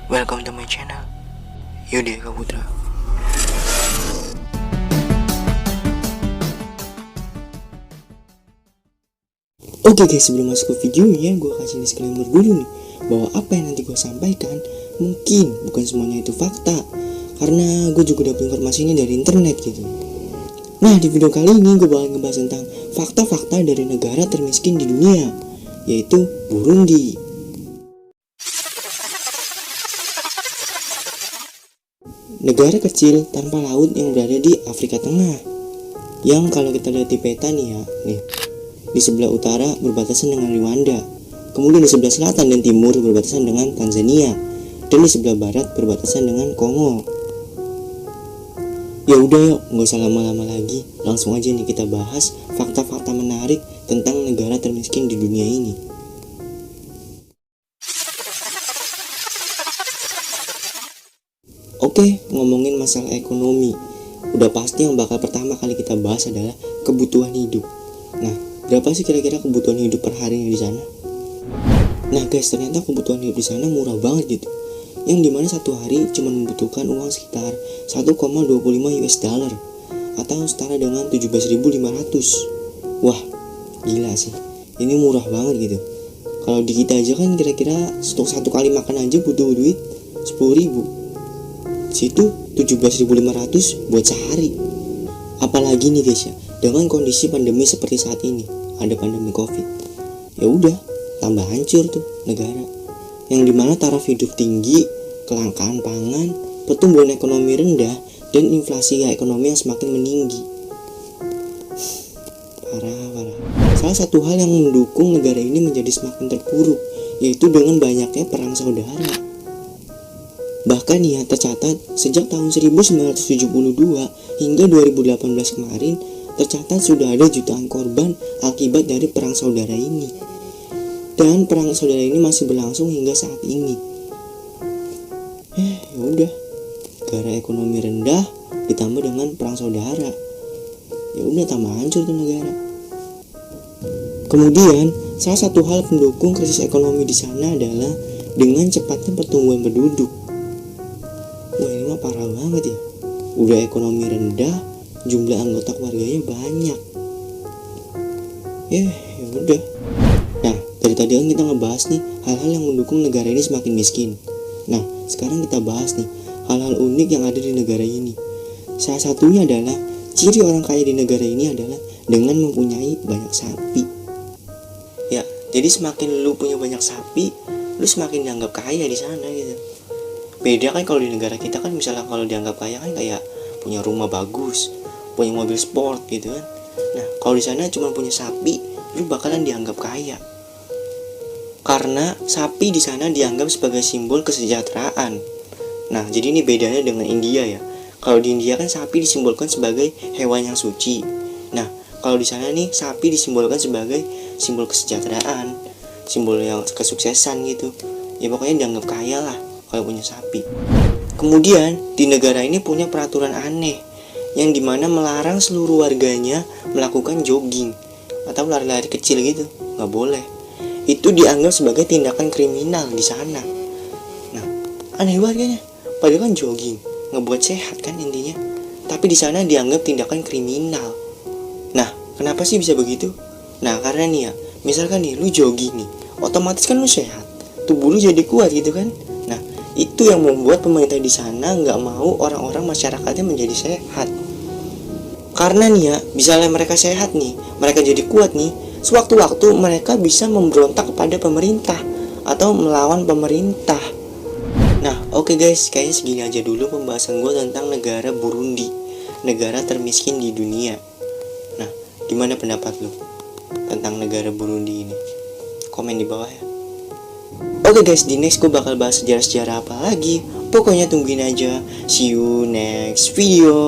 Welcome to my channel, Yudi Kaputra. Oke guys, sebelum masuk ke videonya, gue kasih disclaimer dulu nih, bahwa apa yang nanti gue sampaikan mungkin bukan semuanya itu fakta, karena gue juga dapat informasi ini dari internet gitu. Nah, di video kali ini gue bakal ngebahas tentang fakta-fakta dari negara termiskin di dunia, yaitu Burundi. Negara kecil tanpa laut yang berada di Afrika Tengah, yang kalau kita lihat di peta nih ya, nih di sebelah utara berbatasan dengan Rwanda, kemudian di sebelah selatan dan timur berbatasan dengan Tanzania, dan di sebelah barat berbatasan dengan Kongo. Ya udah yuk, nggak usah lama-lama lagi, langsung aja nih kita bahas fakta-fakta menarik tentang negara termiskin di dunia ini. Oke, ngomongin masalah ekonomi, udah pasti yang bakal pertama kali kita bahas adalah kebutuhan hidup. Nah, berapa sih kira-kira kebutuhan hidup per harinya di sana? Nah guys, ternyata kebutuhan hidup di sana murah banget gitu. Yang dimana satu hari cuma membutuhkan uang sekitar 1,25 US dollar atau setara dengan 17.500. Wah, gila sih. Ini murah banget gitu. Kalau di kita aja kan kira-kira untuk satu kali makan aja butuh duit 10.000. Situ 17.500 buat sehari. Apalagi nih guys ya, dengan kondisi pandemi seperti saat ini, ada pandemi COVID. Ya udah, tambah hancur tuh negara. Yang dimana taraf hidup tinggi, kelangkaan pangan, pertumbuhan ekonomi rendah, dan inflasi ekonomi yang semakin meninggi. Parah. Salah satu hal yang mendukung negara ini menjadi semakin terpuruk, yaitu dengan banyaknya perang saudara. Bahkan ya, tercatat sejak tahun 1972 hingga 2018 kemarin, tercatat sudah ada jutaan korban akibat dari perang saudara ini. Dan perang saudara ini masih berlangsung hingga saat ini. Ya udah, negara ekonomi rendah ditambah dengan perang saudara. Ya udah, tambah hancur tuh negara. Kemudian, salah satu hal pendukung krisis ekonomi di sana adalah dengan cepatnya pertumbuhan penduduk. Wah, ini mah parah banget ya. Udah ekonomi rendah, jumlah anggota keluarganya banyak. Ya udah. Nah, dari tadi kan kita ngebahas nih hal-hal yang mendukung negara ini semakin miskin. Nah, sekarang kita bahas nih hal-hal unik yang ada di negara ini. Salah satunya adalah ciri orang kaya di negara ini adalah dengan mempunyai banyak sapi. Ya, jadi semakin lu punya banyak sapi, lu semakin dianggap kaya di sana gitu. Beda kan kalau di negara kita kan, misalnya kalau dianggap kaya kan kayak punya rumah bagus, punya mobil sport gitu kan. Nah, kalau di sana cuma punya sapi, lu bakalan dianggap kaya. Karena sapi di sana dianggap sebagai simbol kesejahteraan. Nah, jadi ini bedanya dengan India ya. Kalau di India kan sapi disimbolkan sebagai hewan yang suci. Nah, kalau di sana nih sapi disimbolkan sebagai simbol kesejahteraan, simbol yang kesuksesan gitu. Ya pokoknya dianggap kaya lah kalau punya sapi. Kemudian di negara ini punya peraturan aneh, yang dimana melarang seluruh warganya melakukan jogging atau lari-lari kecil gitu, nggak boleh. Itu dianggap sebagai tindakan kriminal di sana. Nah, aneh warganya, padahal kan jogging, ngebuat sehat kan intinya. Tapi di sana dianggap tindakan kriminal. Nah, kenapa sih bisa begitu? Nah, karena nih ya, misalkan nih lu jogging nih, otomatis kan lu sehat, tubuh lu jadi kuat gitu kan. Nah, itu yang membuat pemerintah di sana nggak mau orang-orang masyarakatnya menjadi sehat. Karena nih ya, misalnya mereka sehat nih, mereka jadi kuat nih, sewaktu-waktu mereka bisa memberontak kepada pemerintah atau melawan pemerintah. Nah, oke guys, kayaknya segini aja dulu pembahasan gue tentang negara Burundi, negara termiskin di dunia. Nah, gimana pendapat lu tentang negara Burundi ini? Komen di bawah ya. Oke guys, di next gue bakal bahas sejarah-sejarah apa lagi. Pokoknya tungguin aja. See you next video.